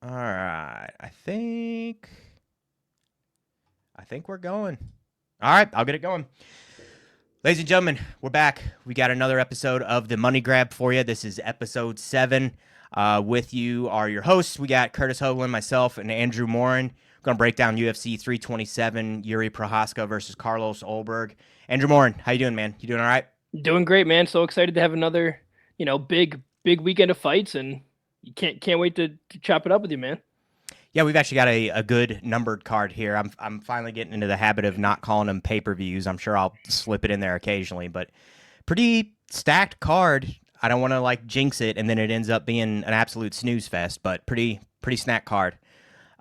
All right. I think we're going. All right, I'll get it going. Ladies and gentlemen, we're back. We got another episode of the Money Grab for you. This is episode 7. With you are your hosts. We got Curtis Hoagland, myself, and Andrew Morin. We're going to break down UFC 327, Jiri Prochazka versus Carlos Ulberg. Andrew Morin, how you doing, man? You doing all right? Doing great, man. So excited to have another, big weekend of fights, and you can't wait to chop it up with you, man. Yeah, we've actually got a good numbered card here. I'm finally getting into the habit of not calling them pay-per-views. I'm sure I'll slip it in there occasionally, but pretty stacked card. I don't want to like jinx it and then it ends up being an absolute snooze fest, but pretty snack card.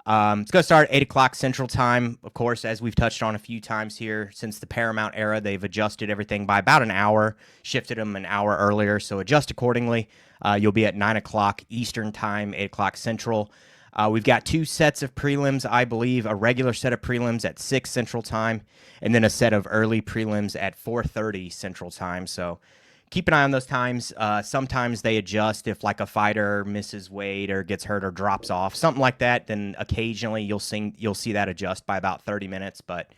It's going to start at 8 o'clock Central Time. Of course, as we've touched on a few times here, since the Paramount era, they've adjusted everything by about an hour, shifted them an hour earlier, so adjust accordingly. You'll be at 9 o'clock Eastern Time, 8 o'clock Central. We've got 2 sets of prelims, I believe, a regular set of prelims at 6 Central Time, and then a set of early prelims at 4:30 Central Time. So keep an eye on those times. Sometimes they adjust if like a fighter misses weight or gets hurt or drops off, something like that. Then occasionally you'll see that adjust by about 30 minutes. But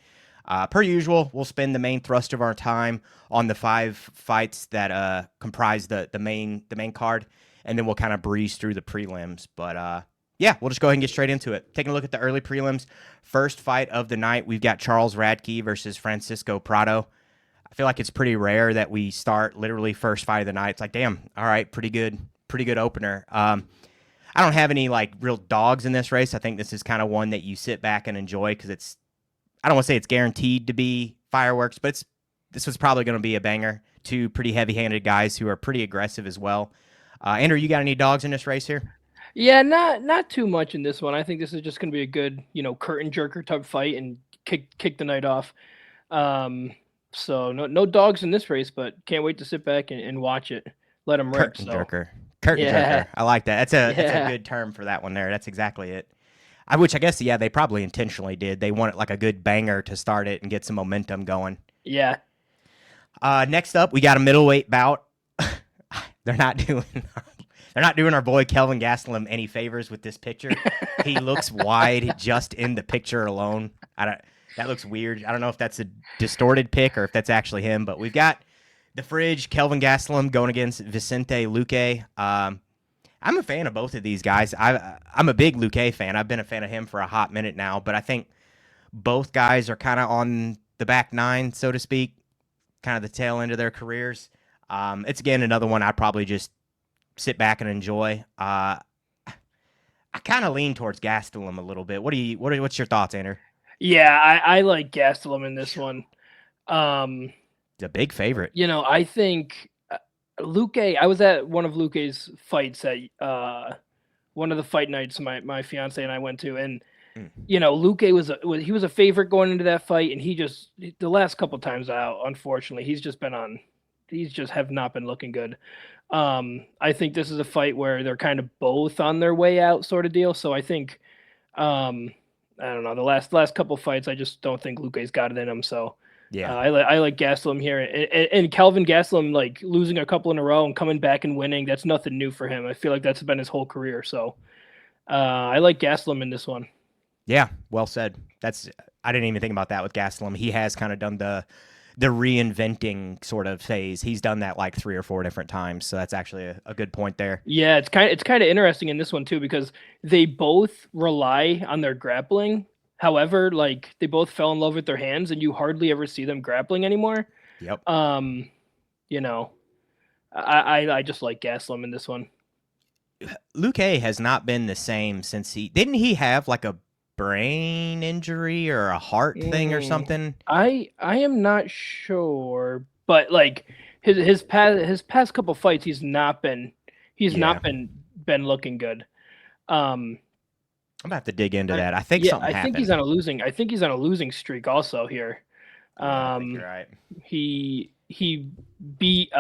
per usual, we'll spend the main thrust of our time on the 5 fights that comprise the main card, and then we'll kind of breeze through the prelims. But yeah, we'll just go ahead and get straight into it. Taking a look at the early prelims. First fight of the night, we've got Charles Radke versus Francisco Prado. I feel like it's pretty rare that we start literally first fight of the night. It's like, damn, all right, pretty good opener. I don't have any like real dogs in this race. I think this is kind of one that you sit back and enjoy because I don't want to say it's guaranteed to be fireworks, but this was probably going to be a banger. 2 pretty heavy-handed guys who are pretty aggressive as well. Andrew, you got any dogs in this race here? Yeah, not too much in this one. I think this is just going to be a good, curtain jerker type fight and kick the night off. Um, so no dogs in this race, but can't wait to sit back and watch it. Let them rip. Curtain So jerker. Curtain yeah, jerker. I like that. That's a yeah, good term for that one there. That's exactly it. Which I guess, yeah, they probably intentionally did. They wanted like a good banger to start it and get some momentum going. yeah. Next up, we got a middleweight bout. they're not doing they're not doing our boy Kelvin Gastelum any favors with this picture. He looks wide just in the picture alone. That looks weird. I don't know if that's a distorted pic or if that's actually him, but we've got the fridge Kelvin Gastelum going against Vicente Luque. I'm a fan of both of these guys. I'm a big Luque fan. I've been a fan of him for a hot minute now, but I think both guys are kind of on the back nine, so to speak, kind of the tail end of their careers. It's again another one I'd probably just sit back and enjoy. I kind of lean towards Gastelum a little bit. What's your thoughts, Andrew? Yeah, I like Gastelum in this one. Um, He's a big favorite. I think Luque. I was at one of Luque's fights at one of the fight nights my fiance and I went to, and Mm. Luque was a favorite going into that fight, and he just the last couple times out, unfortunately, he's just have not been looking good. I think this is a fight where they're kind of both on their way out, sort of deal. So I think, um, I don't know, the last couple fights, I just don't think Luque's got it in him. So Yeah. I like Gastelum here, and Calvin Gastelum like losing a couple in a row and coming back and winning. That's nothing new for him. I feel like that's been his whole career. So I like Gastelum in this one. Yeah, well said. I didn't even think about that with Gastelum. He has kind of done the reinventing sort of phase. He's done that like 3 or 4 different times. So that's actually a good point there. Yeah, it's kind of interesting in this one too because they both rely on their grappling. However, like they both fell in love with their hands, and you hardly ever see them grappling anymore. Yep. Um, you know, I just like Gaslam in this one. Luque has not been the same since he have like a brain injury or a heart thing or Mm, something. I am not sure, but like his past couple fights, he's Yeah. not been looking good. Um, I'm gonna have to dig into I, that. I think yeah, something I think he's on a losing streak also here. Yeah, I think you're Um, right. he beat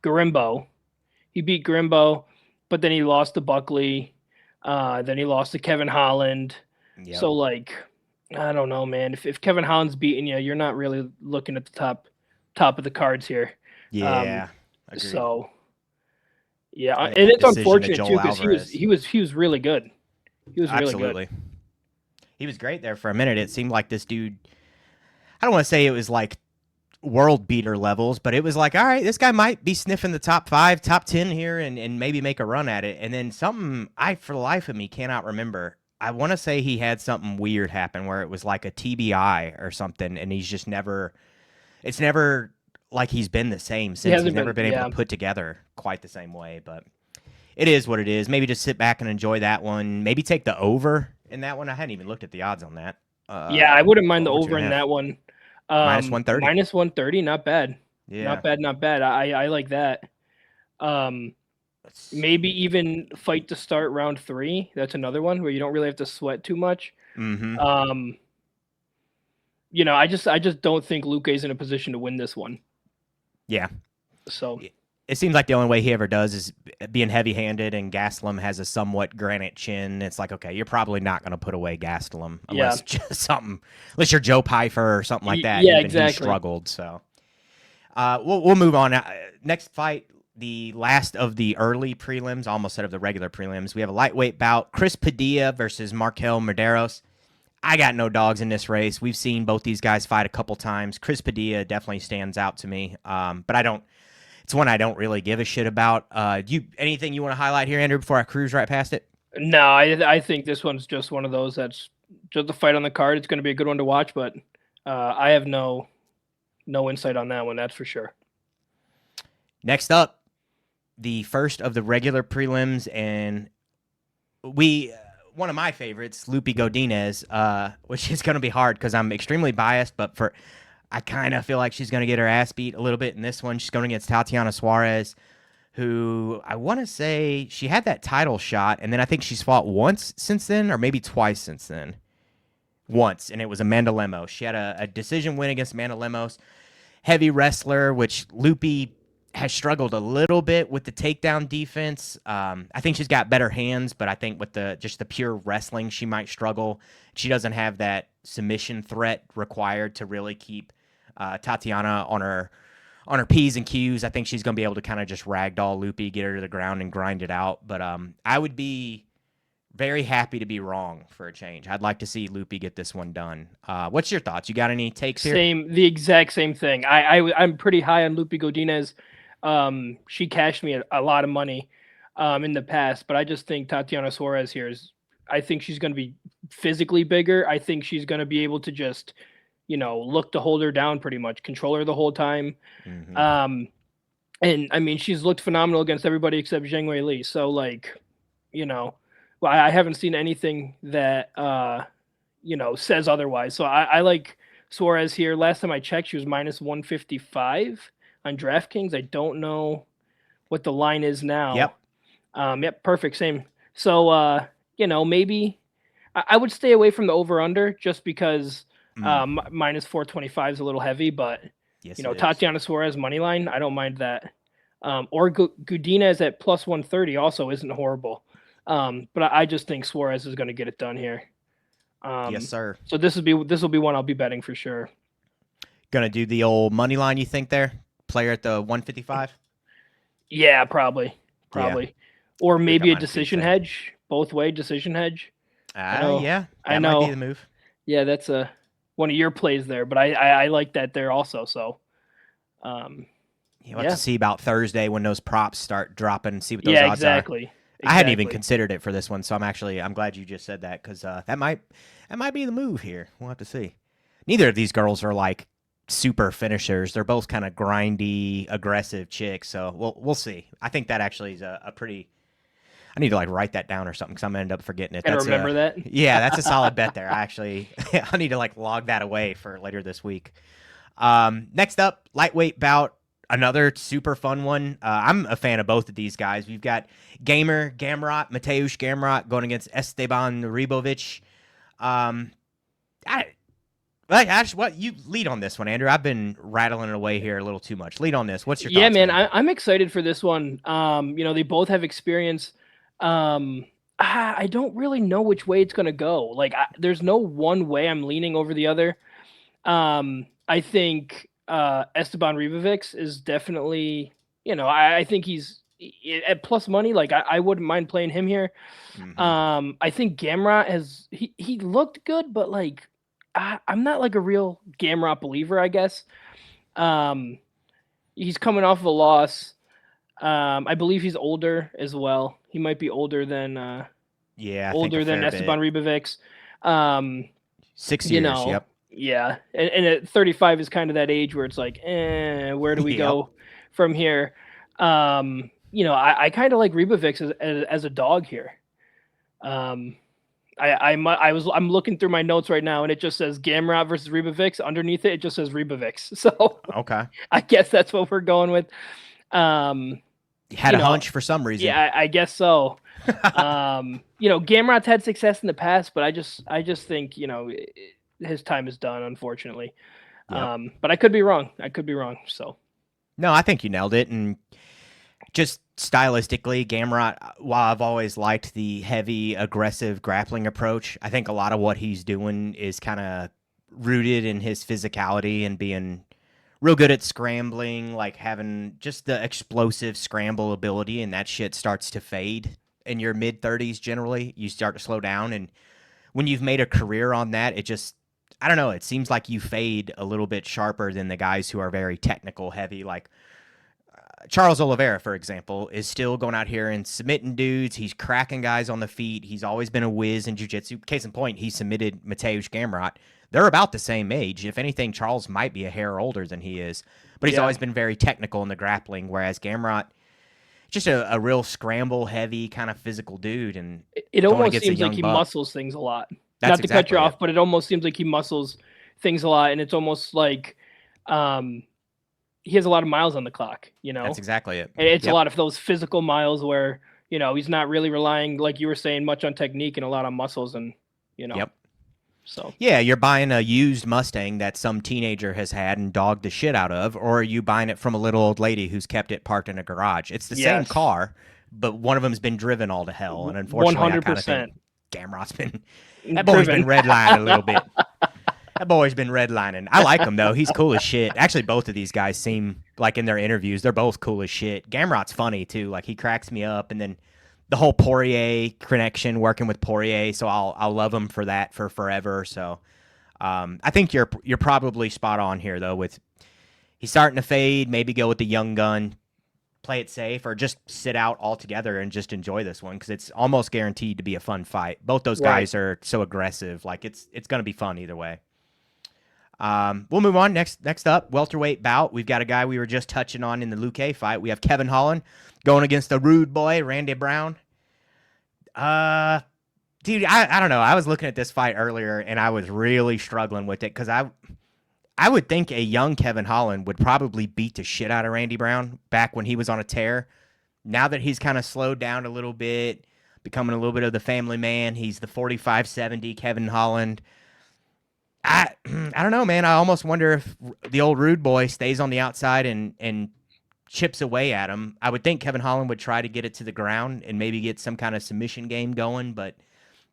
Garimbo. He beat Garimbo, but then he lost to Buckley. Then he lost to Kevin Holland. Yep. So like, I don't know, man. If Kevin Holland's beating you, you're not really looking at the top of the cards here. Um, Yeah. Agreed. so yeah, And and that it's decision to unfortunate too Joel because Alvarez. he was really good. He was really good. Absolutely. He was great there for a minute. It seemed like this dude, I don't want to say it was like world beater levels, but it was like, all right, this guy might be sniffing the top 5, top 10 here and maybe make a run at it. And then something I, for the life of me, cannot remember. I want to say he had something weird happen where it was like a TBI or something, and he's just never, it's never like he's been the same since. He's never been able to put together quite the same way, but it is what it is. Maybe just sit back and enjoy that one. Maybe take the over in that one. I hadn't even looked at the odds on that. Yeah, I wouldn't mind the over in that one. Minus 130. Minus 130, not bad. Yeah. Not bad. I like that. Maybe even fight to start round 3. That's another one where you don't really have to sweat too much. Mm-hmm. You know, I just don't think Luque is in a position to win this one. Yeah. So it seems like the only way he ever does is being heavy-handed, and Gastelum has a somewhat granite chin. It's like, okay, you're probably not going to put away Gastelum unless unless you're Joe Pfeiffer or something like that. Yeah, even exactly. He struggled. So we'll move on. Next fight, the last of the early prelims, almost said of the regular prelims. We have a lightweight bout: Chris Padilla versus Markel Medeiros. I got no dogs in this race. We've seen both these guys fight a couple times. Chris Padilla definitely stands out to me, but I don't. It's one I don't really give a shit about. Anything you want to highlight here, Andrew, before I cruise right past it? No, I think this one's just one of those that's just a fight on the card. It's going to be a good one to watch, but I have no insight on that one, that's for sure. Next up, the first of the regular prelims, and one of my favorites, Lupi Godinez, which is going to be hard because I'm extremely biased, but I kind of feel like she's going to get her ass beat a little bit in this one. She's going against Tatiana Suarez, who I want to say she had that title shot, and then I think she's fought once since then, or maybe twice since then. Once, and it was Amanda Lemos. She had a decision win against Amanda Lemos. Heavy wrestler, which Lupi has struggled a little bit with the takedown defense. I think she's got better hands, but I think with just the pure wrestling, she might struggle. She doesn't have that submission threat required to really keep Tatiana on her P's and Q's. I think she's going to be able to kind of just ragdoll Lupi, get her to the ground, and grind it out. But I would be very happy to be wrong for a change. I'd like to see Lupi get this one done. What's your thoughts? You got any takes here? The exact same thing. I'm pretty high on Lupi Godinez. She cashed me a lot of money in the past, but I just think Tatiana Suarez here I think she's going to be physically bigger. I think she's going to be able to just, look to hold her down pretty much, control her the whole time. Mm-hmm. And I mean, she's looked phenomenal against everybody except Zhang Wei Li. So I haven't seen anything that, says otherwise. So I like Suarez here. Last time I checked, she was minus 155 on DraftKings. I don't know what the line is now. Yep. Perfect. Same. So, maybe I would stay away from the over-under just because minus 425 is a little heavy, but yes, Tatiana Suarez money line, I don't mind that. Or Godinez at plus 130 also isn't horrible. But I just think Suarez is going to get it done here. Yes, sir. So this will be one I'll be betting for sure. Gonna do the old money line, you think there? Player at the 155? Yeah, probably. Yeah. Or maybe a decision hedge, both way decision hedge. Yeah, that might be the move. Yeah, that's one of your plays there, but I like that there also. So, you'll have to see about Thursday when those props start dropping and see what those odds exactly. I hadn't even considered it for this one, so I'm glad you just said that because that might be the move here. We'll have to see. Neither of these girls are like super finishers. They're both kind of grindy, aggressive chicks. So we'll see. I think that actually is a pretty. I need to like write that down or something because I'm gonna end up forgetting it. Remember that? Yeah, that's a solid bet there. I need to like log that away for later this week. Next up, lightweight bout. Another super fun one. I'm a fan of both of these guys. We've got Mateusz Gamrot going against Esteban Ribovic. What you lead on this one, Andrew? I've been rattling it away here a little too much. Lead on this. What's your thoughts? Yeah, man, I'm excited for this one. They both have experience. I don't really know which way it's gonna go. Like, there's no one way I'm leaning over the other. I think Esteban Ribovic is definitely, I think he's at plus money, like I wouldn't mind playing him here. I think Gamrot he looked good, but like I'm not like a real Gamrot believer, I guess. He's coming off of a loss. I believe he's older as well. He might be older than Yeah, I think a Esteban fair bit. Ribovics. 6 You years. know, Yep. yeah, and at 35 is kind of that age where it's like, where do we Yep. go from here? I kind of like Ribovics as a dog here. I'm looking through my notes right now, and it just says Gamrot versus Ribovics. Underneath it, it just says Ribovics. So Okay. I guess that's what we're going with. Um, Had a hunch for some reason. yeah, I guess so. Gamrot's had success in the past, but I just think his time is done, unfortunately. Yep. But I could be wrong. So No, I think you nailed it. And just stylistically, Gamrot, while I've always liked the heavy, aggressive grappling approach, I think a lot of what he's doing is kind of rooted in his physicality and being real good at scrambling, like having just the explosive scramble ability, and that shit starts to fade in your mid-30s generally. You start to slow down, and when you've made a career on that, it just, I don't know, it seems like you fade a little bit sharper than the guys who are very technical heavy, like Charles Oliveira, for example, is still going out here and submitting dudes. He's cracking guys on the feet. He's always been a whiz in jiu-jitsu. Case in point, he submitted Mateusz Gamrot. They're about the same age. If anything, Charles might be a hair older than he is. But he's always been very technical in the grappling, whereas Gamrot, just a real scramble-heavy kind of physical dude. And it almost seems like he muscles things a lot. That's Not to cut you off, but it almost seems like he muscles things a lot, and it's almost like he has a lot of miles on the clock, That's exactly it. And it's a lot of those physical miles where, he's not really relying, like you were saying, much on technique and a lot on muscles and, Yep. So yeah, you're buying a used Mustang that some teenager has had and dogged the shit out of, or are you buying it from a little old lady who's kept it parked in a garage? It's the same car, but one of them's been driven all to hell, and unfortunately, 100%. I kind of think Gamrot's been that boy's been redlined a little bit. That boy's been redlining. I like him, though. He's cool as shit. Actually, both of these guys seem like in their interviews, they're both cool as shit. Gamrot's funny, too. Like, he cracks me up. And then the whole Poirier connection, working with Poirier, so I'll love him for that for forever. So I think you're probably spot on here, though, with he's starting to fade, maybe go with the young gun, play it safe, or just sit out altogether and just enjoy this one because it's almost guaranteed to be a fun fight. Both those guys are so aggressive. Like, it's going to be fun either way. We'll move on. Next up, welterweight bout. We've got a guy we were just touching on in the Luque fight. We have Kevin Holland going against the rude boy, Randy Brown. Dude, I don't know. I was looking at this fight earlier, and I was really struggling with it because I would think a young Kevin Holland would probably beat the shit out of Randy Brown back when he was on a tear. Now that he's kind of slowed down a little bit, becoming a little bit of the family man, he's the 45-70 Kevin Holland. I don't know, man. I almost wonder if the old rude boy stays on the outside and chips away at him. I would think Kevin Holland would try to get it to the ground and maybe get some kind of submission game going, but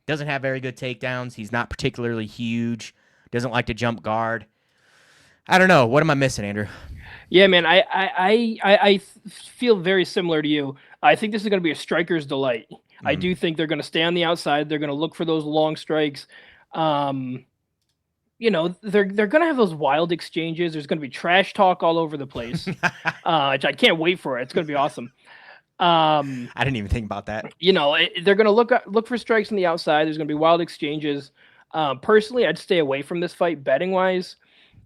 doesn't have very good takedowns. He's not particularly huge. Doesn't like to jump guard. I don't know. What am I missing, Andrew? Yeah, man. I feel very similar to you. I think this is going to be a striker's delight. I do think they're going to stay on the outside. They're going to look for those long strikes. They're going to have those wild exchanges. There's going to be trash talk all over the place, which I can't wait for it. It's going to be awesome. I didn't even think about that. They're going to look for strikes on the outside. There's going to be wild exchanges. Personally, I'd stay away from this fight betting wise,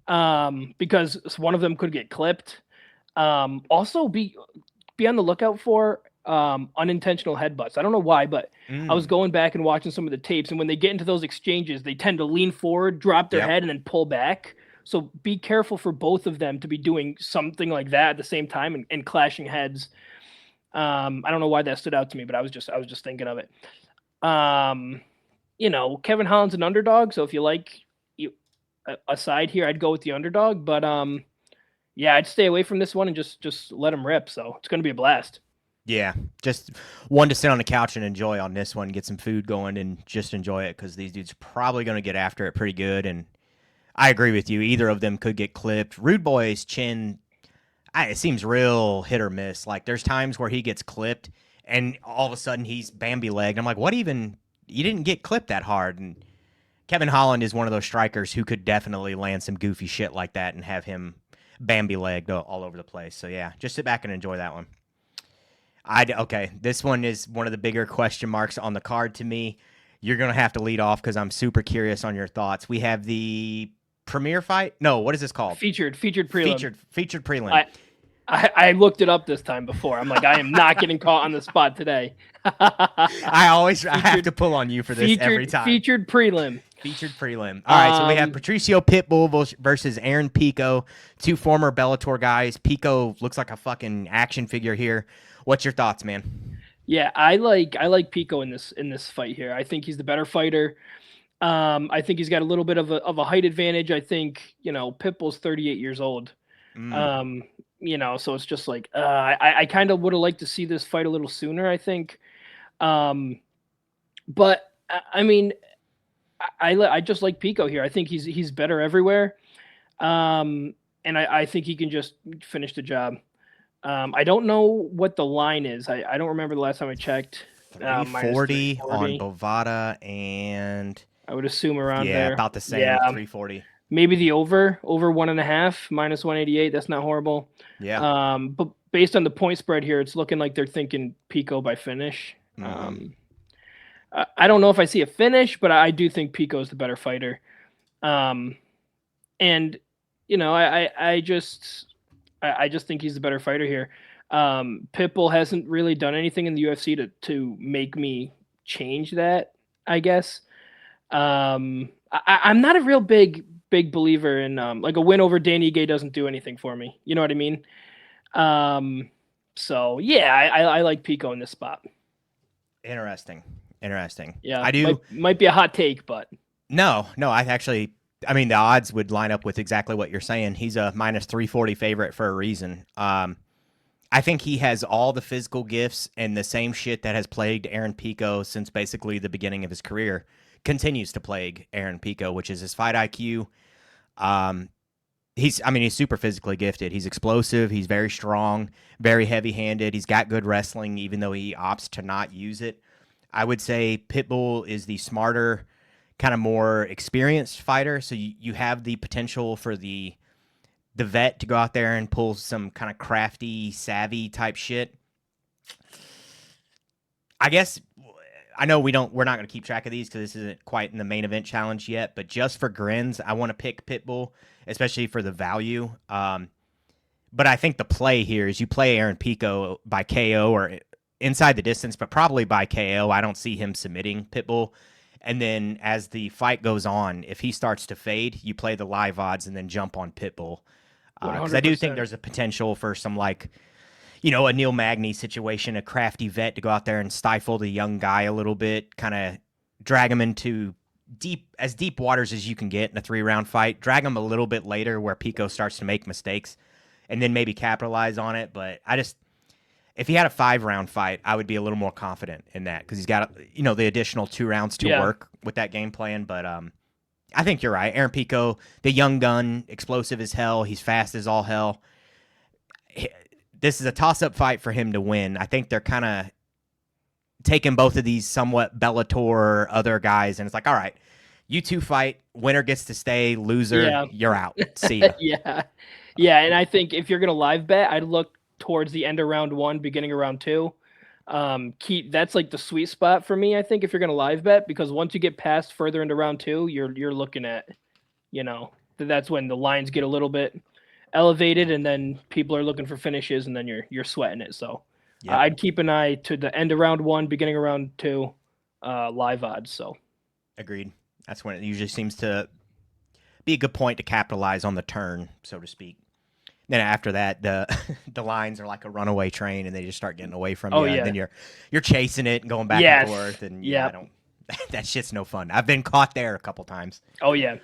because one of them could get clipped. Also, be on the lookout for unintentional headbutts. I don't know why, but I was going back and watching some of the tapes, and when they get into those exchanges, they tend to lean forward, drop their head, and then pull back. So be careful for both of them to be doing something like that at the same time and clashing heads. I don't know why that stood out to me, but I was just thinking of it. Kevin Holland's an underdog, so if you like a side here, I'd go with the underdog. But I'd stay away from this one and just let him rip. So it's going to be a blast. Yeah, just one to sit on the couch and enjoy on this one, get some food going and just enjoy it because these dudes are probably going to get after it pretty good. And I agree with you. Either of them could get clipped. Rude Boy's chin, It seems real hit or miss. Like there's times where he gets clipped, and all of a sudden he's Bambi legged. I'm like, what even? You didn't get clipped that hard. And Kevin Holland is one of those strikers who could definitely land some goofy shit like that and have him Bambi legged all over the place. So yeah, just sit back and enjoy that one. Okay, this one is one of the bigger question marks on the card to me. You're gonna have to lead off because I'm super curious on your thoughts. We have the premiere fight. No, what is this called? Featured prelim. Featured prelim. I looked it up this time before. I'm like, I am not getting caught on the spot today. I have to pull on you for this every time. Featured prelim. Featured prelim. All right, so we have Patricio Pitbull versus Aaron Pico, two former Bellator guys. Pico looks like a fucking action figure here. What's your thoughts, man? Yeah, I like Pico in this fight here. I think he's the better fighter. I think he's got a little bit of a height advantage. I think, Pitbull's 38 years old. So it's just like I kind of would have liked to see this fight a little sooner, I think. But I mean, I just like Pico here. I think he's better everywhere. And I think he can just finish the job. I don't know what the line is. I don't remember the last time I checked. 340 on Bovada, and I would assume around there. Yeah, about the same. 340. Maybe the over 1.5 minus 188. That's not horrible. Yeah. But based on the point spread here, it's looking like they're thinking Pico by finish. I don't know if I see a finish, but I do think Pico is the better fighter. I just think he's the better fighter here. Pitbull hasn't really done anything in the UFC to make me change that, I guess. I'm not a real big believer in like a win over Danny Gay doesn't do anything for me. You know what I mean? So yeah, I like Pico in this spot. Interesting. Yeah, I do. Might be a hot take, but no. I mean, the odds would line up with exactly what you're saying. He's a minus 340 favorite for a reason. I think he has all the physical gifts, and the same shit that has plagued Aaron Pico since basically the beginning of his career continues to plague Aaron Pico, which is his fight IQ. He's super physically gifted. He's explosive. He's very strong, very heavy-handed. He's got good wrestling, even though he opts to not use it. I would say Pitbull is the smarter, kind of more experienced fighter. So you have the potential for the vet to go out there and pull some kind of crafty, savvy type shit. I guess I know we're not going to keep track of these because this isn't quite in the main event challenge yet, but just for grins, I want to pick Pitbull, especially for the value. But I think the play here is you play Aaron Pico by KO or inside the distance, but probably by KO. I don't see him submitting Pitbull. And then as the fight goes on, if he starts to fade, you play the live odds and then jump on Pitbull. Because I do think there's a potential for some a Neil Magny situation, a crafty vet to go out there and stifle the young guy a little bit, kind of drag him into deep waters as you can get in a 3-round fight, drag him a little bit later where Pico starts to make mistakes, and then maybe capitalize on it. But if he had a 5-round fight, I would be a little more confident in that because he's got the additional 2 rounds to work with that game plan. But I think you're right. Aaron Pico, the young gun, explosive as hell. He's fast as all hell. This is a toss-up fight for him to win. I think they're kind of taking both of these somewhat Bellator other guys, and it's like, all right, you two fight. Winner gets to stay. Loser, you're out. See ya. Yeah, and I think if you're going to live bet, I'd look towards the end of round 1, beginning of round 2. That's like the sweet spot for me, I think, if you're going to live bet, because once you get past further into round 2, you're looking at, that's when the lines get a little bit elevated, and then people are looking for finishes, and then you're sweating it. So I'd keep an eye to the end of round 1, beginning of round 2, live odds. So agreed. That's when it usually seems to be a good point to capitalize on the turn, so to speak. Then after that, the lines are like a runaway train, and they just start getting away from you. Yeah. And then you're chasing it and going back and forth, and that shit's no fun. I've been caught there a couple times. Oh yeah.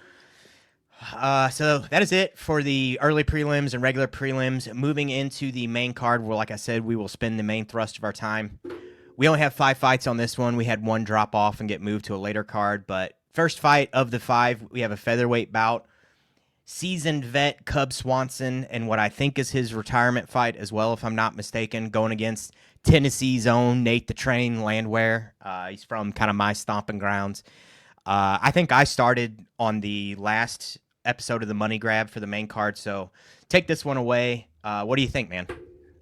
So that is it for the early prelims and regular prelims. Moving into the main card, where, like I said, we will spend the main thrust of our time. We only have 5 fights on this one. We had 1 drop off and get moved to a later card. But first fight of the 5, we have a featherweight bout. seasoned vet Cub Swanson and what I think is his retirement fight as well, if I'm not mistaken, going against Tennessee's own Nate the Train Landwehr. He's from kind of my stomping grounds. I think I started on the last episode of the Money Grab for the main card, so take this one away. What do you think, man?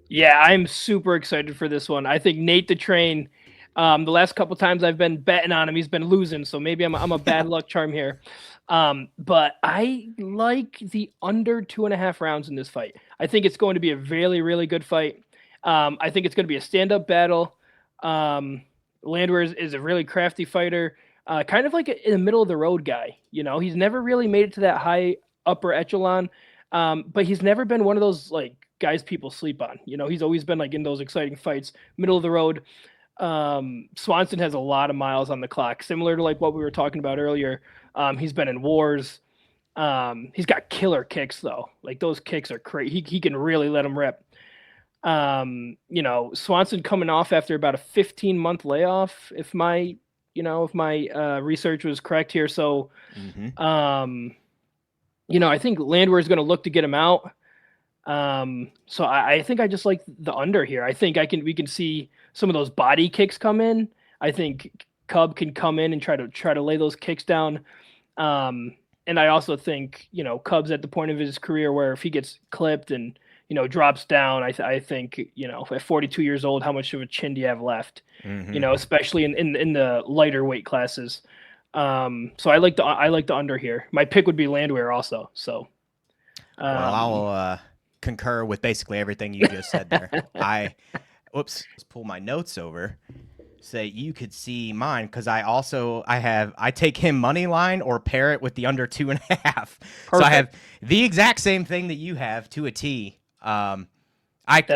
Yeah, I'm super excited for this one. I think Nate the Train, the last couple times I've been betting on him, he's been losing, so maybe I'm a bad luck charm here. But I like the under 2.5 rounds in this fight. I think it's going to be a really, really good fight. I think it's going to be a stand-up battle. Landwehr is a really crafty fighter, kind of like in the middle of the road guy. You know, he's never really made it to that high upper echelon, but he's never been one of those like guys people sleep on. You know, he's always been like in those exciting fights, middle of the road. Swanson has a lot of miles on the clock, similar to like what we were talking about earlier. He's been in wars. He's got killer kicks though. Like those kicks are crazy. He can really let them rip. You know, Swanson coming off after about a 15-month layoff, if my research was correct here. So, you know, I think Landwehr is going to look to get him out. So I think I just like the under here. I think we can see some of those body kicks come in. I think Cub can come in and try to lay those kicks down. And I also think, you know, Cub's at the point of his career where if he gets clipped and, you know, drops down, I think, you know, at 42 years old, how much of a chin do you have left? You know, especially in the lighter weight classes. So I like the under here. My pick would be Landwehr also. So, well, I'll concur with basically everything you just said there. Let's pull my notes over. Say you could see mine because I take him money line or pair it with the under 2.5. Perfect. So I have the exact same thing that you have to a T. That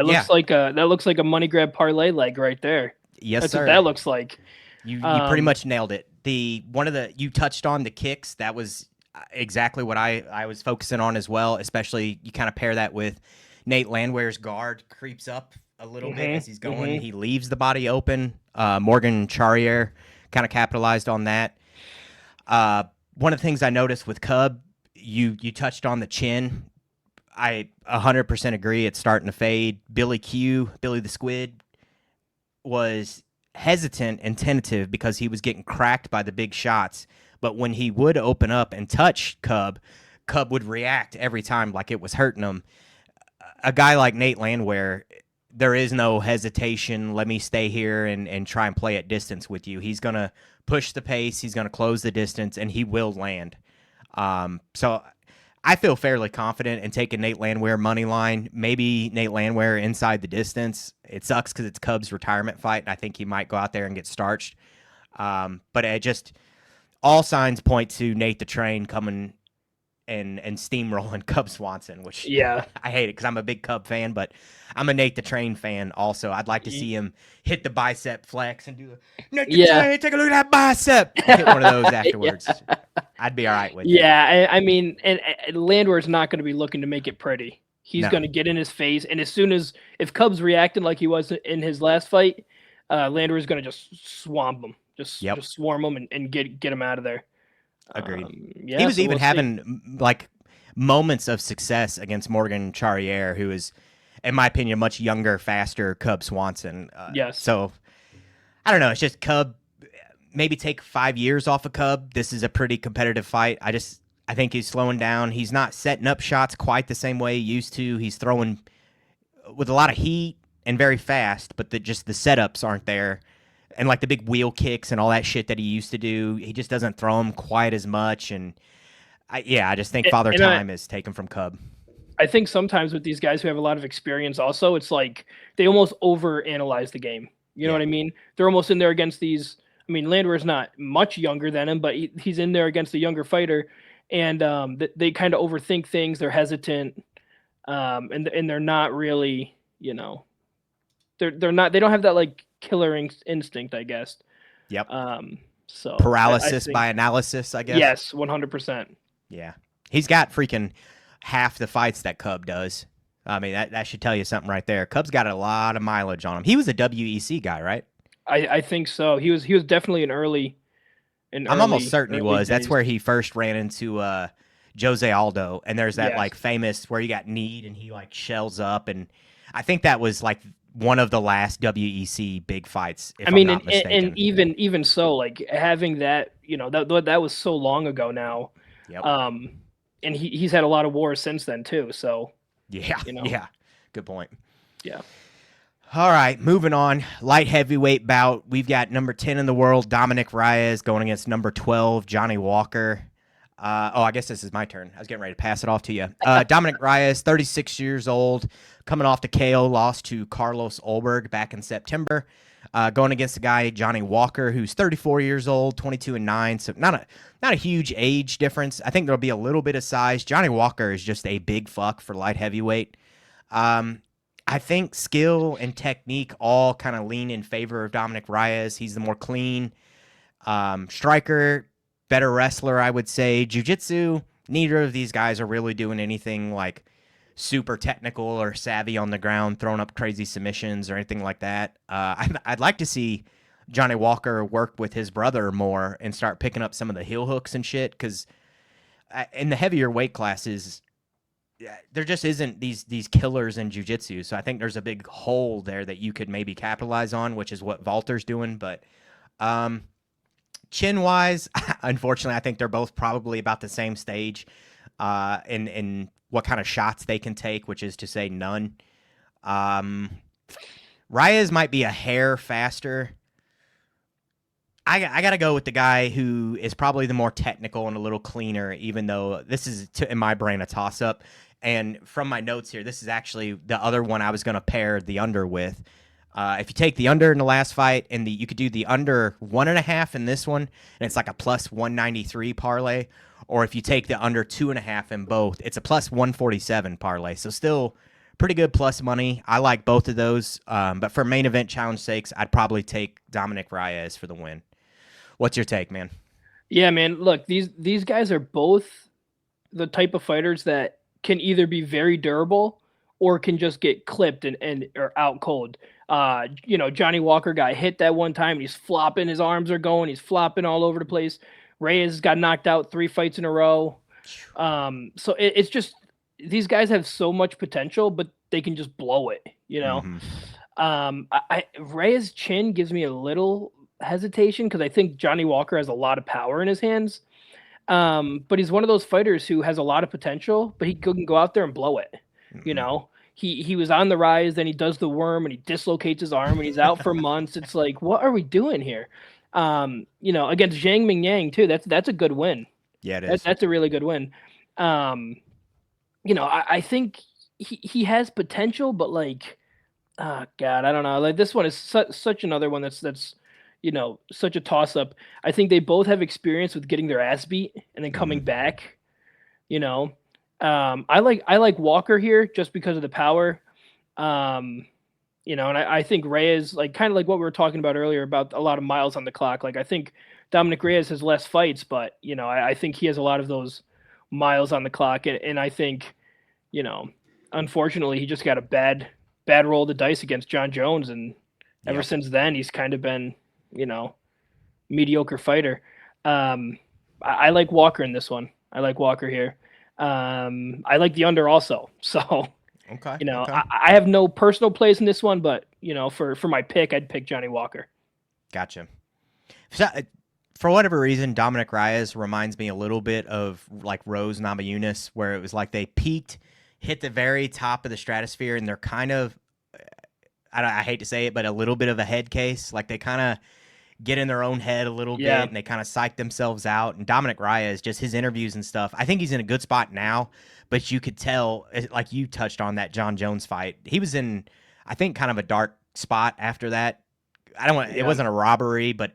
looks like a money grab parlay leg right there. Yes, that's sir. What that looks like. You pretty much nailed it. You touched on the kicks. That was exactly what I was focusing on as well. Especially you kind of pair that with Nate Landwehr's guard creeps up a little bit as he's going. He leaves the body open. Morgan Charrier kind of capitalized on that. One of the things I noticed with Cub, you touched on the chin. I 100% agree. It's starting to fade. Billy the Squid, was hesitant and tentative because he was getting cracked by the big shots. But when he would open up and touch Cub would react every time like it was hurting him. A guy like Nate Landwehr, there is no hesitation. Let me stay here and try and play at distance with you. He's going to push the pace. He's going to close the distance, and he will land. So I feel fairly confident in taking Nate Landwehr money line. Maybe Nate Landwehr inside the distance. It sucks because it's Cub's retirement fight, and I think he might go out there and get starched. But it just all signs point to Nate the Train coming and steamrolling Cub Swanson, which I hate it because I'm a big Cub fan, but I'm a Nate the Train fan also. I'd like to see him hit the bicep flex and do Nate the Train, take a look at that bicep. Hit one of those afterwards. I'd be all right with it. Yeah, I mean, and Landwehr's not going to be looking to make it pretty. He's going to get in his face, and if Cub's reacting like he was in his last fight, Landwehr's going to just swamp him, just swarm him and get him out of there. Agreed. He was even having like moments of success against Morgan Charrier, who is, in my opinion, much younger, faster Cub Swanson. Yes. So I don't know. It's just Cub. Maybe take 5 years off of Cub. This is a pretty competitive fight. I think he's slowing down. He's not setting up shots quite the same way he used to. He's throwing with a lot of heat and very fast, but just the setups aren't there. And like the big wheel kicks and all that shit that he used to do, he just doesn't throw them quite as much. And I just think Father Time is taken from Cub. I think sometimes with these guys who have a lot of experience also, it's like they almost overanalyze the game. You know what I mean? They're almost in there against these. I mean, Landwehr's not much younger than him, but he's in there against a younger fighter. And they kind of overthink things. They're hesitant. And they're not really, you know, they're not, they don't have that like killer instinct, I guess. Yep. So paralysis by analysis, I guess. Yes, 100%. Yeah. He's got freaking half the fights that Cub does. I mean, that should tell you something right there. Cub's got a lot of mileage on him. He was a WEC guy, right? I think so. He was definitely I'm almost certain he was. Days. That's where he first ran into Jose Aldo, and there's that Yes. like famous where you got kneed and he like shells up, and I think that was like one of the last WEC big fights. If I'm not mistaken. and even so, like having that, that was so long ago now. Yep. And he's had a lot of wars since then too. So yeah, yeah, good point. Yeah. All right, moving on. Light heavyweight bout. We've got number 10 in the world, Dominic Reyes, going against number 12, Johnny Walker. I guess this is my turn. I was getting ready to pass it off to you. Dominic Reyes, 36 years old, coming off the KO loss to Carlos Ulberg back in September. Going against a guy, Johnny Walker, who's 34 years old, 22-9. So not a huge age difference. I think there'll be a little bit of size. Johnny Walker is just a big fuck for light heavyweight. I think skill and technique all kind of lean in favor of Dominic Reyes. He's the more clean striker, better wrestler, I would say. Jiu-jitsu, neither of these guys are really doing anything like super technical or savvy on the ground, throwing up crazy submissions or anything like that. I'd like to see Johnny Walker work with his brother more and start picking up some of the heel hooks and shit, because in the heavier weight classes, there just isn't these killers in jiu-jitsu. So I think there's a big hole there that you could maybe capitalize on, which is what Walter's doing. But chin-wise, unfortunately, I think they're both probably about the same stage in what kind of shots they can take, which is to say none. Reyes might be a hair faster. I got to go with the guy who is probably the more technical and a little cleaner, even though this is, in my brain, a toss-up. And from my notes here, this is actually the other one I was going to pair the under with. If you take the under in the last fight, and you could do the under 1.5 in this one, and it's like a plus 193 parlay. Or if you take the under 2.5 in both, it's a plus 147 parlay. So still pretty good plus money. I like both of those. But for main event challenge sakes, I'd probably take Dominic Reyes for the win. What's your take, man? Yeah, man. Look, these guys are both the type of fighters that can either be very durable or can just get clipped or out cold. Johnny Walker got hit that one time. He's flopping. His arms are going. He's flopping all over the place. Reyes got knocked out 3 fights in a row. So it's just, these guys have so much potential, but they can just blow it, Reyes' chin gives me a little hesitation because I think Johnny Walker has a lot of power in his hands. But he's one of those fighters who has a lot of potential, but he can go out there and blow it. He was on the rise, then he does the worm and he dislocates his arm and he's out for months. It's like, what are we doing here? Against Zhang Mingyang too. That's a good win. Yeah, it is. That's a really good win. I think he has potential, but like, oh God, I don't know. Like this one is such another one that's such a toss up. I think they both have experience with getting their ass beat and then coming back. I like Walker here just because of the power. And I think Reyes, like kind of like what we were talking about earlier about a lot of miles on the clock. Like I think Dominic Reyes has less fights, but I think he has a lot of those miles on the clock. And I think, unfortunately he just got a bad roll of the dice against John Jones. And ever since then he's kind of been, mediocre fighter. I like Walker in this one. I like Walker here. I like the under also. So, okay. I have no personal place in this one, but for my pick, I'd pick Johnny Walker. Gotcha. So, for whatever reason, Dominic Reyes reminds me a little bit of like Rose Namajunas, where it was like they peaked, hit the very top of the stratosphere, and they're kind of, I hate to say it, but a little bit of a head case. Like they kind of get in their own head a little bit, and they kind of psych themselves out. And Dominic Reyes, just his interviews and stuff, I think he's in a good spot now, but you could tell, like you touched on that John Jones fight, he was in, I think, kind of a dark spot after that. It wasn't a robbery, but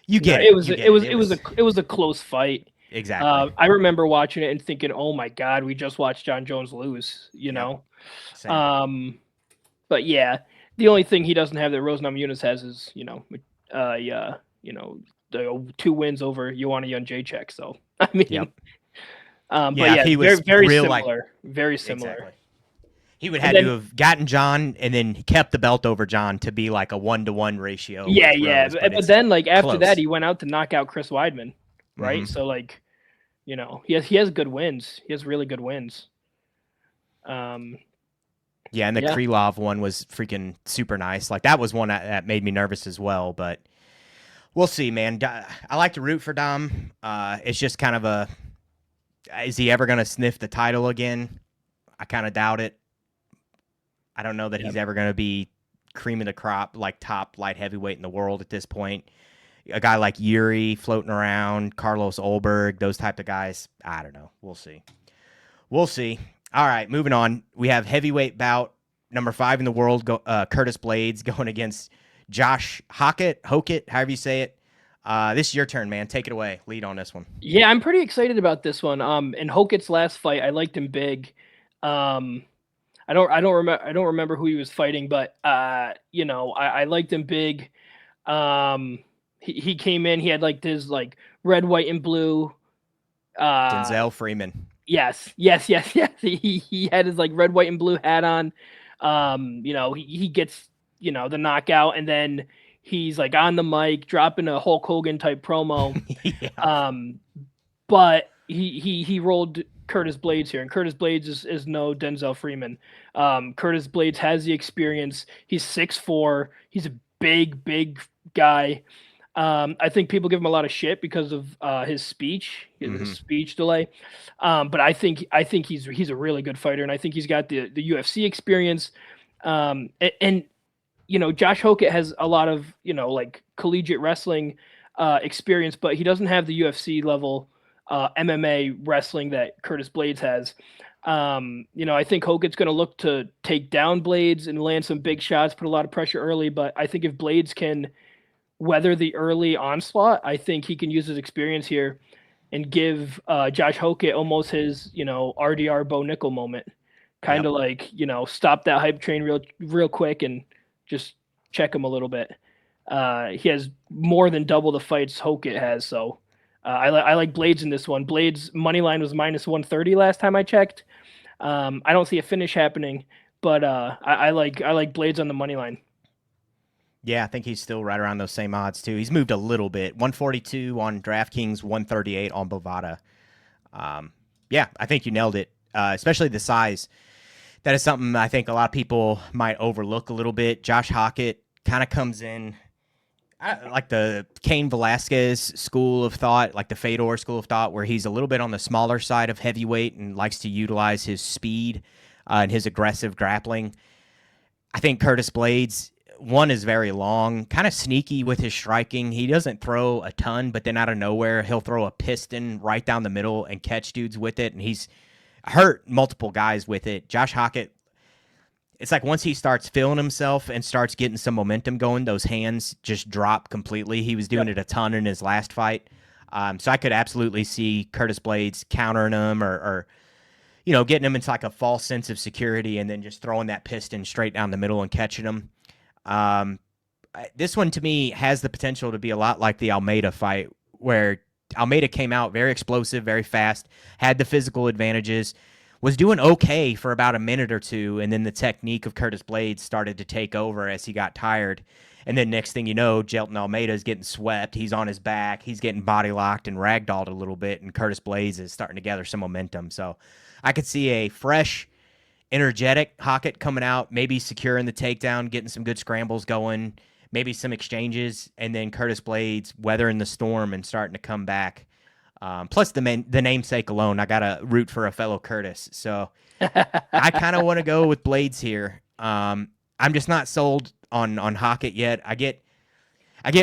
you get it. It was a close fight. Exactly. I remember watching it and thinking, oh my God, we just watched John Jones lose, Same. But yeah, the only thing he doesn't have that Rose Namajunas has is, the 2 wins over Joanna Jędrzejczyk. So I mean, but yeah, he was very real, similar, very similar. Exactly. He would have to have gotten John and then kept the belt over John to be like a 1-to-1 ratio. Yeah. Rose, but then like after close. that, he went out to knock out Chris Weidman, right? So like, You know, he has good wins. He has really good wins. Yeah, and the Yeah. Krylov one was freaking super nice. Like that was one that made me nervous as well. But we'll see, man. I like to root for Dom. It's just kind of a, is he ever going to sniff the title again? I kind of doubt it. I don't know that he's ever going to be cream of the crop, like top light heavyweight in the world at this point. A guy like Jiri floating around, Carlos Ulberg, those type of guys. I don't know. We'll see. We'll see. All right, moving on. We have heavyweight bout number 5 in the world, Curtis Blaydes going against Josh Hokit, however you say it. This is your turn, man. Take it away. Lead on this one. Yeah, I'm pretty excited about this one. In Hokit's last fight, I liked him big. I don't remember who he was fighting, but you know, I liked him big. He came in, he had like this like red, white, and blue. Denzel Freeman. Yes. He had his like red, white, and blue hat on. You know, he gets, you know, the knockout, and then he's like on the mic dropping a Hulk Hogan type promo. Yeah. But he rolled Curtis Blaydes here, and Curtis Blaydes is no Denzel Freeman. Curtis Blaydes has the experience. He's 6'4". He's a big guy. I think people give him a lot of shit because of his speech, his speech delay. But I think he's a really good fighter, and I think he's got the UFC experience. And you know, Josh Hokit has a lot of, you know, like collegiate wrestling experience, but he doesn't have the UFC level MMA wrestling that Curtis Blaydes has. You know, I think Hokit's going to look to take down Blaydes and land some big shots, put a lot of pressure early. But I think if Blaydes can weather the early onslaught, I think he can use his experience here and give Josh Hokit almost his, you know, RDR Bo Nickel moment. Kind of like, you know, stop that hype train real quick and just check him a little bit. He has more than double the fights Hokit has, so I like Blaydes in this one. Blaydes money line was minus 130 last time I checked. I don't see a finish happening, but I like Blaydes on the money line. Yeah, I think he's still right around those same odds too. He's moved a little bit. 142 on DraftKings, 138 on Bovada. Yeah, I think you nailed it. Especially the size. That is something I think a lot of people might overlook a little bit. Josh Hokit kind of comes in like the Cain Velasquez school of thought, like the Fedor school of thought, where he's a little bit on the smaller side of heavyweight and likes to utilize his speed and his aggressive grappling. I think Curtis Blaydes, one, is very long, kind of sneaky with his striking. He doesn't throw a ton, but then out of nowhere, he'll throw a piston right down the middle and catch dudes with it, and he's hurt multiple guys with it. Josh Hokit, it's like once he starts feeling himself and starts getting some momentum going, those hands just drop completely. He was doing it a ton in his last fight. So I could absolutely see Curtis Blaydes countering him or you know, getting him into like a false sense of security and then just throwing that piston straight down the middle and catching him. This one to me has the potential to be a lot like the Almeida fight, where Almeida came out very explosive, very fast, had the physical advantages, was doing okay for about a minute or two, and then the technique of Curtis Blaydes started to take over as he got tired. And then next thing you know, Jelton Almeida is getting swept. He's on his back. He's getting body locked and ragdolled a little bit, and Curtis Blaydes is starting to gather some momentum. So I could see a fresh, energetic Hokit coming out, maybe securing the takedown, getting some good scrambles going, maybe some exchanges, and then Curtis Blaydes weathering the storm and starting to come back. Plus the namesake alone, I got to root for a fellow Curtis. So I kind of want to go with Blaydes here. I'm just not sold on Hokit yet. I get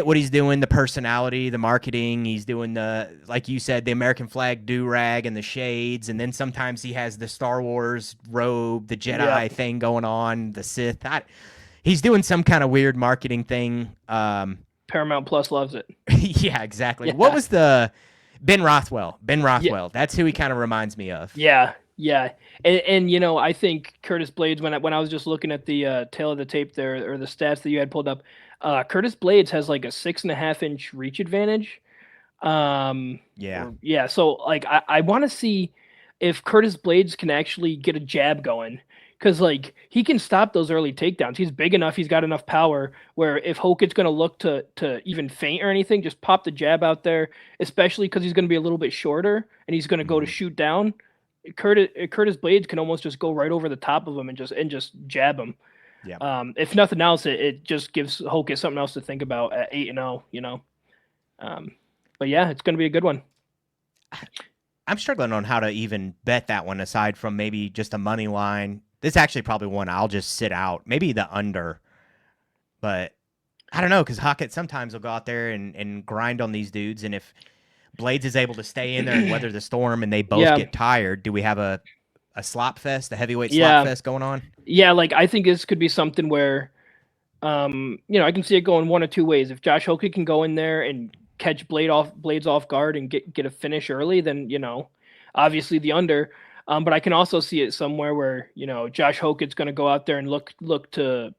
what he's doing, the personality, the marketing. He's doing the, like you said, the American flag do-rag and the shades. And then sometimes he has the Star Wars robe, the Jedi thing going on, the Sith. He's doing some kind of weird marketing thing. Paramount Plus loves it. Yeah, exactly. Yeah. What was the Ben Rothwell? Yeah. That's who he kind of reminds me of. Yeah. And you know, I think Curtis Blaydes, when I was just looking at the tail of the tape there, or the stats that you had pulled up, Curtis Blaydes has like a 6.5-inch reach advantage. Yeah. So like, I want to see if Curtis Blaydes can actually get a jab going. because like he can stop those early takedowns. He's big enough. He's got enough power where if Hokit's going to look to even feint or anything, just pop the jab out there. Especially because he's going to be a little bit shorter and he's going to go to shoot down. Curtis Blaydes can almost just go right over the top of him and just jab him. Yeah. If nothing else, it just gives Hokit something else to think about at 8-0. But yeah, it's going to be a good one. I'm struggling on how to even bet that one aside from maybe just a money line. This is actually probably one I'll just sit out. Maybe the under. But I don't know, because Hokit sometimes will go out there and grind on these dudes. And if Blaydes is able to stay in there and weather the storm and they both get tired, do we have a slop fest, a heavyweight slop fest going on? Yeah, like I think this could be something where, I can see it going one of two ways. If Josh Hokit can go in there and catch Blaydes off guard and get a finish early, then obviously the under. But I can also see it somewhere where Josh Hokit's going to go out there and look to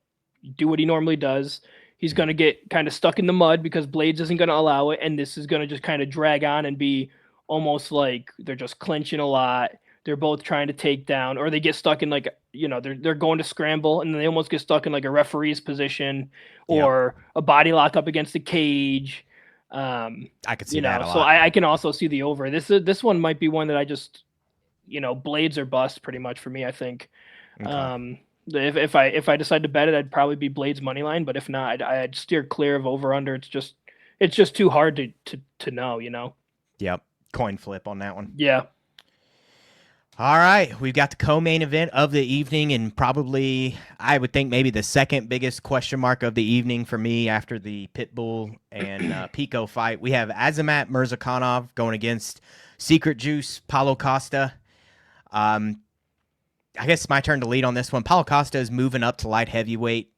do what he normally does. He's going to get kind of stuck in the mud because Blaydes isn't going to allow it, and this is going to just kind of drag on and be almost like they're just clinching a lot. They're both trying to take down, or they get stuck in they're going to scramble and then they almost get stuck in like a referee's position or a body lock up against the cage. I could see that a lot. So I can also see the over. This one might be one that I just, Blaydes or bust pretty much for me, I think. Okay. If I decide to bet it, I'd probably be Blaydes money line, but if not, I'd steer clear of over under. It's just too hard to know. Yep. Coin flip on that one. Yeah. All right, we've got the co-main event of the evening, and probably, I would think, maybe the second biggest question mark of the evening for me after the Pitbull and Pico fight. We have Azamat Murzakanov going against Secret Juice Paulo Costa. I guess it's my turn to lead on this one. Paulo Costa is moving up to light heavyweight.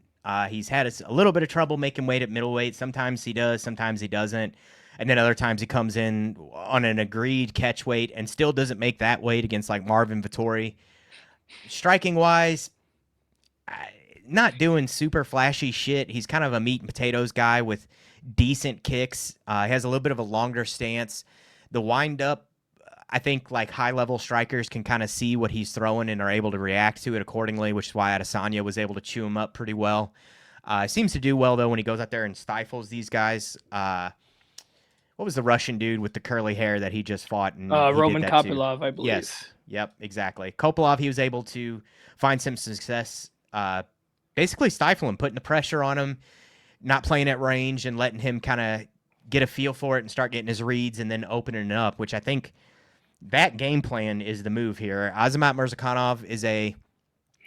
He's had a little bit of trouble making weight at middleweight. Sometimes he does, sometimes he doesn't. And then other times he comes in on an agreed catch weight and still doesn't make that weight against like Marvin Vettori. Striking wise, not doing super flashy shit. He's kind of a meat and potatoes guy with decent kicks. He has a little bit of a longer stance. The wind up, I think like high level strikers can kind of see what he's throwing and are able to react to it accordingly, which is why Adesanya was able to chew him up pretty well. Seems to do well though when he goes out there and stifles these guys. What was the Russian dude with the curly hair that he just fought? And Roman Kopylov, I believe. Yes. Yep, exactly. Kopylov, he was able to find some success, basically stifling, putting the pressure on him, not playing at range and letting him kind of get a feel for it and start getting his reads and then opening it up, which I think that game plan is the move here. Azamat Murzakanov is a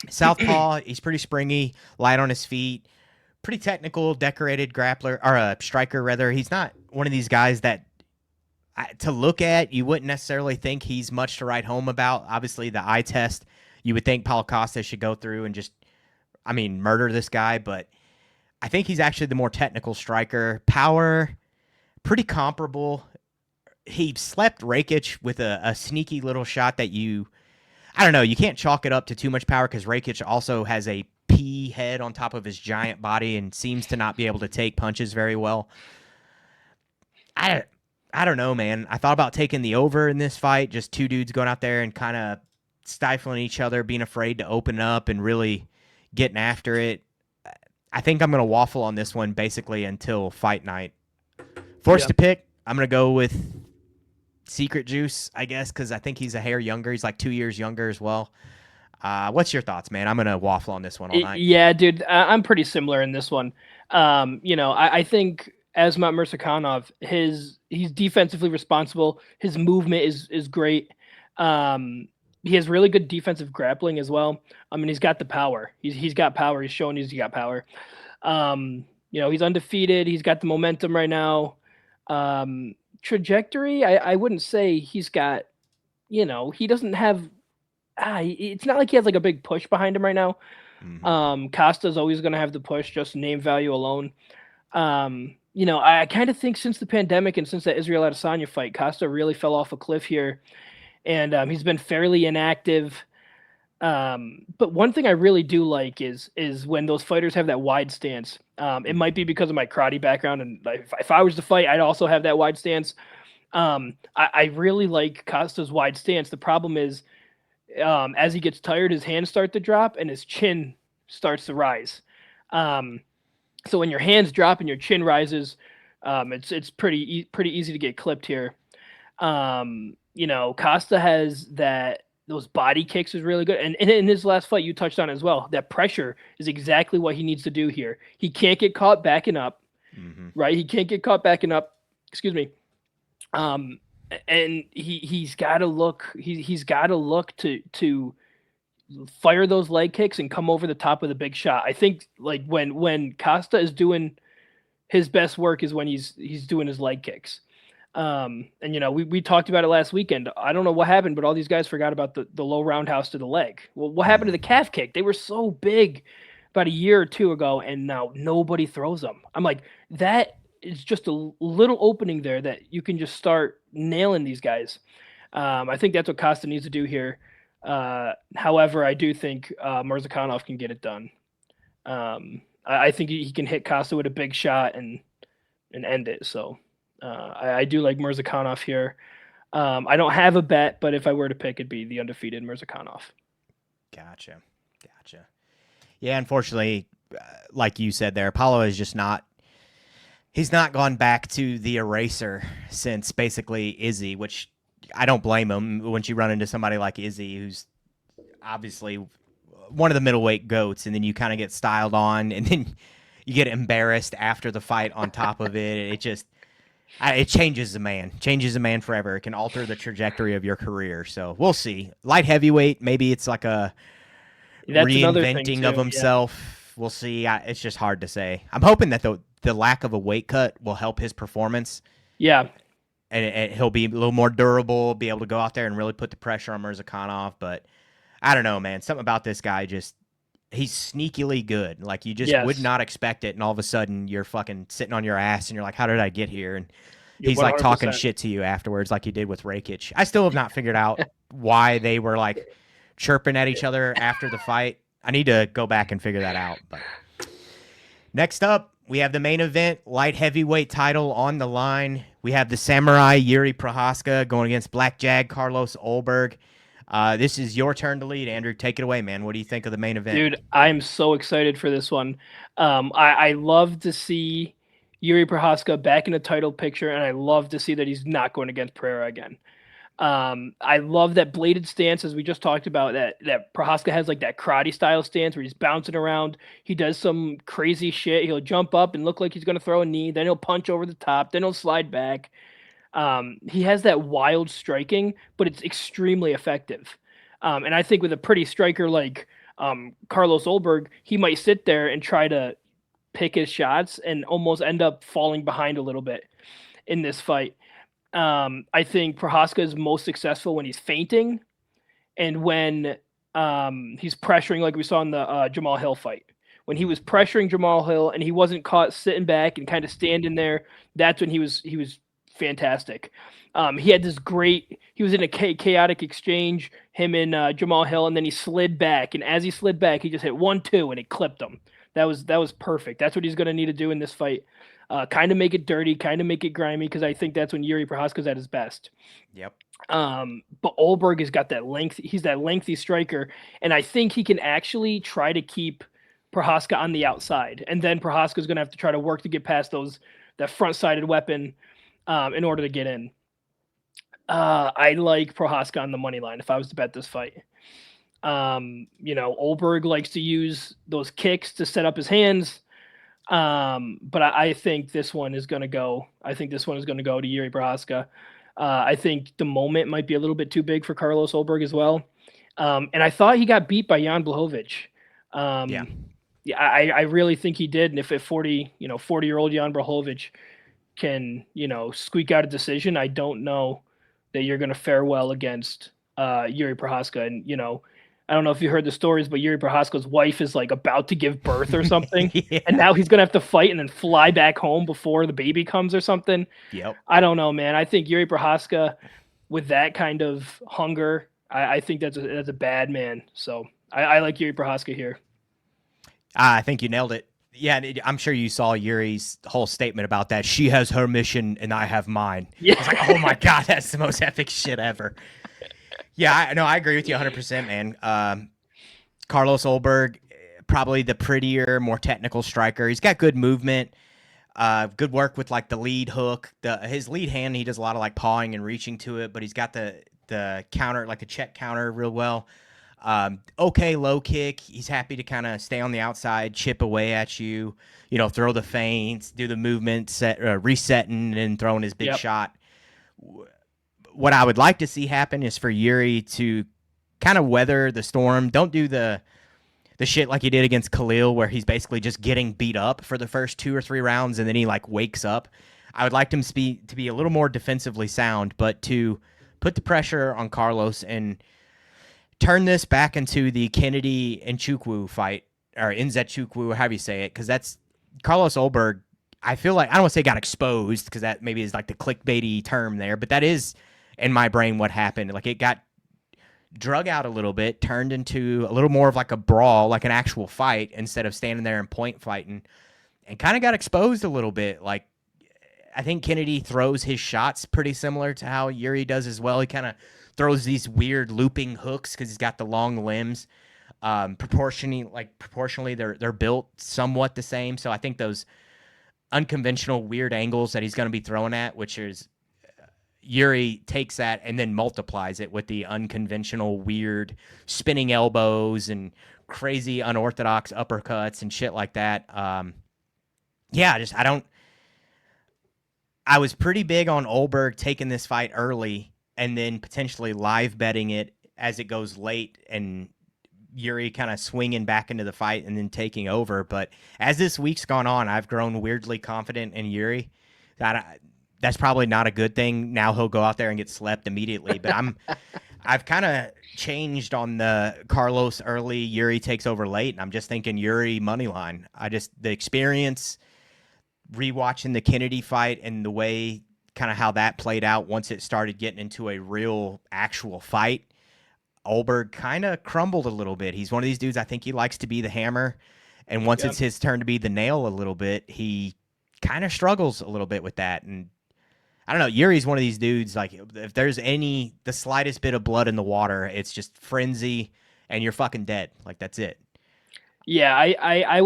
southpaw. He's pretty springy, light on his feet. Pretty technical, decorated grappler, or a striker, rather. He's not one of these guys that, to look at, you wouldn't necessarily think he's much to write home about. Obviously, the eye test, you would think Paulo Costa should go through and just, murder this guy. But I think he's actually the more technical striker. Power, pretty comparable. He slept Rakic with a sneaky little shot that you can't chalk it up to too much power because Rakic also has a pea head on top of his giant body and seems to not be able to take punches very well. I don't know, man. I thought about taking the over in this fight, just two dudes going out there and kind of stifling each other, being afraid to open up and really getting after it. I think I'm going to waffle on this one basically until fight night. Forced to pick, I'm going to go with Secret Juice, I guess, because I think he's a hair younger. He's like 2 years younger as well. What's your thoughts, man? I'm going to waffle on this one all night. Yeah, dude, I'm pretty similar in this one. I think Azamat Murzakanov, he's defensively responsible. His movement is great. He has really good defensive grappling as well. He's got the power. He's got power. He's showing he's got power. He's undefeated. He's got the momentum right now. Trajectory, I wouldn't say he's got, he doesn't have, it's not like he has like a big push behind him right now. Mm-hmm. Costa's always going to have the push, just name value alone. I kind of think since the pandemic and since that Israel Adesanya fight, Costa really fell off a cliff here, and he's been fairly inactive. But one thing I really do like is when those fighters have that wide stance. It might be because of my karate background, and if I was to fight, I'd also have that wide stance. I really like Costa's wide stance. The problem is as he gets tired, his hands start to drop and his chin starts to rise. So when your hands drop and your chin rises, it's pretty easy to get clipped here. Costa has those body kicks is really good. And in his last fight, you touched on as well. That pressure is exactly what he needs to do here. He can't get caught backing up, right? He can't get caught backing up. Excuse me. And he's got to look. He's got to look to fire those leg kicks and come over the top with a big shot. I think like when Costa is doing his best work is when he's doing his leg kicks. And we talked about it last weekend. I don't know what happened, but all these guys forgot about the low roundhouse to the leg. Well, what happened to the calf kick? They were so big about a year or two ago, and now nobody throws them. I'm like, that is just a little opening there that you can just start nailing these guys. I think that's what Costa needs to do here. However, I do think Murzakanov can get it done. I think he can hit Costa with a big shot and end it. So I do like Murzakanov here. I don't have a bet, but if I were to pick, it'd be the undefeated Murzakanov. Gotcha. Yeah, unfortunately, like you said there, Paulo is just not. He's not gone back to the eraser since basically Izzy, which I don't blame him. Once you run into somebody like Izzy, who's obviously one of the middleweight goats, and then you kind of get styled on, and then you get embarrassed after the fight on top of it. It changes the man forever. It can alter the trajectory of your career. So we'll see. Light heavyweight, maybe it's like a reinventing of himself. Yeah. We'll see. It's just hard to say. I'm hoping that the lack of a weight cut will help his performance. Yeah. And he'll be a little more durable, be able to go out there and really put the pressure on Murzakanov. But I don't know, man. Something about this guy he's sneakily good. Like, you just would not expect it, and all of a sudden you're fucking sitting on your ass, and you're like, how did I get here? And he's 100%. Like talking shit to you afterwards like he did with Rakic. I still have not figured out why they were like chirping at each other after the fight. I need to go back and figure that out. But next up, we have the main event, light heavyweight title on the line. We have the Samurai Jiri Prochazka going against Black Jag Carlos Ulberg. This is your turn to lead, Andrew. Take it away, man. What do you think of the main event? Dude, I'm so excited for this one. I love to see Jiri Prochazka back in the title picture, and I love to see that he's not going against Pereira again. I love that bladed stance, as we just talked about, that Prochazka has like that karate style stance where he's bouncing around. He does some crazy shit. He'll jump up and look like he's going to throw a knee. Then he'll punch over the top. Then he'll slide back. He has that wild striking, but it's extremely effective. And I think with a pretty striker like Carlos Ulberg, he might sit there and try to pick his shots and almost end up falling behind a little bit in this fight. I think Prochazka is most successful when he's feinting and when he's pressuring, like we saw in the Jamal Hill fight. When he was pressuring Jamal Hill and he wasn't caught sitting back and kind of standing there, that's when he was fantastic. He had this he was in a chaotic exchange, him and Jamal Hill, and then he slid back. And as he slid back, he just hit 1-2 and it clipped him. That was perfect. That's what he's going to need to do in this fight. Kind of make it dirty, kind of make it grimy, because I think that's when Jiri Prochazka's at his best. Yep. But Ulberg has got that length. He's that lengthy striker, and I think he can actually try to keep Prochazka on the outside, and then Prochazka's going to have to try to work to get past that front-sided weapon in order to get in. I like Prochazka on the money line if I was to bet this fight. Ulberg likes to use those kicks to set up his hands. But I think this one is going to go. I think this one is going to go to Jiri Prochazka. I think the moment might be a little bit too big for Carlos Ulberg as well. And I thought he got beat by Jan Blachowicz. I really think he did. And if 40-year-old Jan Blachowicz can, squeak out a decision, I don't know that you're going to fare well against Jiri Prochazka. And, I don't know if you heard the stories, but Jiri Prochazka's wife is like about to give birth or something. Yeah. And now he's going to have to fight and then fly back home before the baby comes or something. Yep. I don't know, man. I think Jiri Prochazka with that kind of hunger, I think that's a bad man. So I like Jiri Prochazka here. I think you nailed it. Yeah, I'm sure you saw Yuri's whole statement about that. She has her mission and I have mine. Yeah. I was like, oh my God, that's the most epic shit ever. Yeah, I agree with you 100%, man. Carlos Ulberg, probably the prettier, more technical striker. He's got good movement, good work with like the lead hook. His lead hand, he does a lot of like pawing and reaching to it, but he's got the counter, like the check counter, real well. Okay, low kick. He's happy to kind of stay on the outside, chip away at you. Throw the feints, do the movement, resetting and throwing his big Yep. shot. What I would like to see happen is for Yuri to kind of weather the storm. Don't do the shit like he did against Khalil, where he's basically just getting beat up for the first 2 or 3 rounds and then he like wakes up. I would like him to be a little more defensively sound, but to put the pressure on Carlos and turn this back into the Kennedy and Chukwu fight, or Nzechukwu, however you say it, because that's Carlos Ulberg. I feel like, I don't want to say got exposed, because that maybe is like the clickbaity term there, but that is in my brain what happened. Like, it got drug out a little bit, turned into a little more of like a brawl, like an actual fight, instead of standing there and point fighting, and kind of got exposed a little bit. Like, I think Kennedy throws his shots pretty similar to how Yuri does as well. He kind of throws these weird looping hooks because he's got the long limbs. Proportionally, they're built somewhat the same. So I think those unconventional weird angles that he's going to be throwing at, which is Yuri takes that and then multiplies it with the unconventional weird spinning elbows and crazy unorthodox uppercuts and shit like that. I was pretty big on Ulberg taking this fight early and then potentially live betting it as it goes late and Yuri kind of swinging back into the fight and then taking over. But as this week's gone on, I've grown weirdly confident in Yuri. That's probably not a good thing. Now he'll go out there and get slept immediately. But I've kind of changed on the Carlos early, Yuri takes over late, and I'm just thinking Yuri money line. The experience, rewatching the Kennedy fight and the way kind of how that played out once it started getting into a real actual fight. Ulberg kind of crumbled a little bit. He's one of these dudes, I think he likes to be the hammer, and once it's his turn to be the nail a little bit, he kind of struggles a little bit with that. And I don't know, Yuri's one of these dudes, like, if there's the slightest bit of blood in the water, it's just frenzy and you're fucking dead. Like, that's it. Yeah, I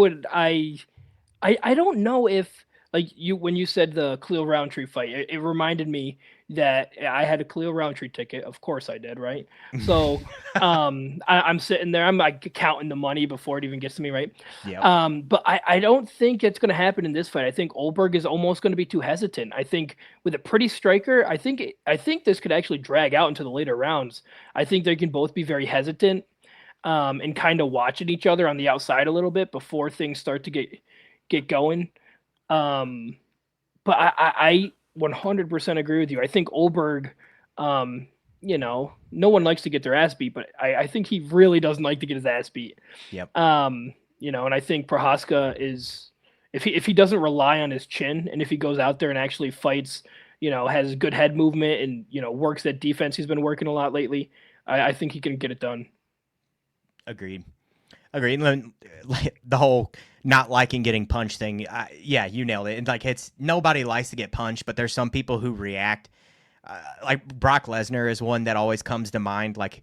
don't know if, like, when you said the Khalil Roundtree fight, it reminded me that I had a Khalil Roundtree ticket. Of course I did, right? So I'm sitting there, I'm like counting the money before it even gets to me, right? Yeah. But I don't think it's going to happen in this fight. I think Ulberg is almost going to be too hesitant. I think with a pretty striker, I think this could actually drag out into the later rounds. I think they can both be very hesitant and kind of watching each other on the outside a little bit before things start to get going. But I 100% agree with you. I think Ulberg, no one likes to get their ass beat, but I think he really doesn't like to get his ass beat. Yep. And I think Prochazka is, if he doesn't rely on his chin, and if he goes out there and actually fights, has good head movement and, works that defense he's been working a lot lately, I think he can get it done. Agreed. The whole not liking getting punched thing. Yeah, you nailed it. And like, nobody likes to get punched, but there's some people who react. Like Brock Lesnar is one that always comes to mind. Like,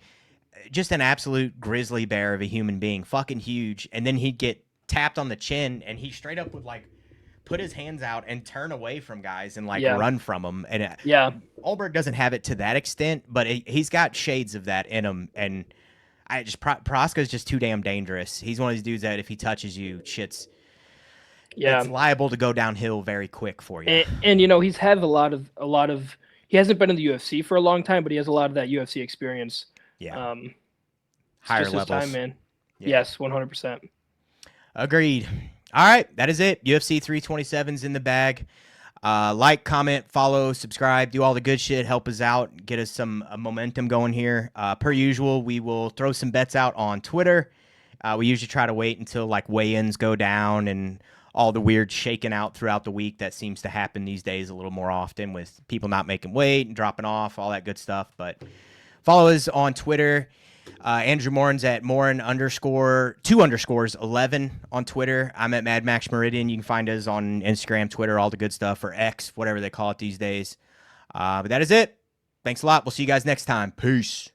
just an absolute grizzly bear of a human being, fucking huge. And then he'd get tapped on the chin, and he straight up would like put his hands out and turn away from guys and like run from them. And Ulberg doesn't have it to that extent, but he's got shades of that in him. And Prochazka is just too damn dangerous. He's one of these dudes that if he touches you, it's liable to go downhill very quick for you. And he's had a lot of he hasn't been in the UFC for a long time, but he has a lot of that UFC experience. Yeah. Higher levels. Time, man. Yeah. Yes, 100%. Agreed. All right, that is it. UFC 327's in the bag. Like, comment, follow, subscribe, do all the good shit. Help us out. Get us some momentum going here. Per usual, we will throw some bets out on Twitter. We usually try to wait until like weigh-ins go down and all the weird shaking out throughout the week that seems to happen these days a little more often with people not making weight and dropping off, all that good stuff. But follow us on Twitter. Andrew Morin's at Morin _2_11 on Twitter. I'm at Mad Max Meridian. You can find us on Instagram, Twitter, all the good stuff, or X, whatever they call it these days. But that is it. Thanks a lot. We'll see you guys next time. Peace.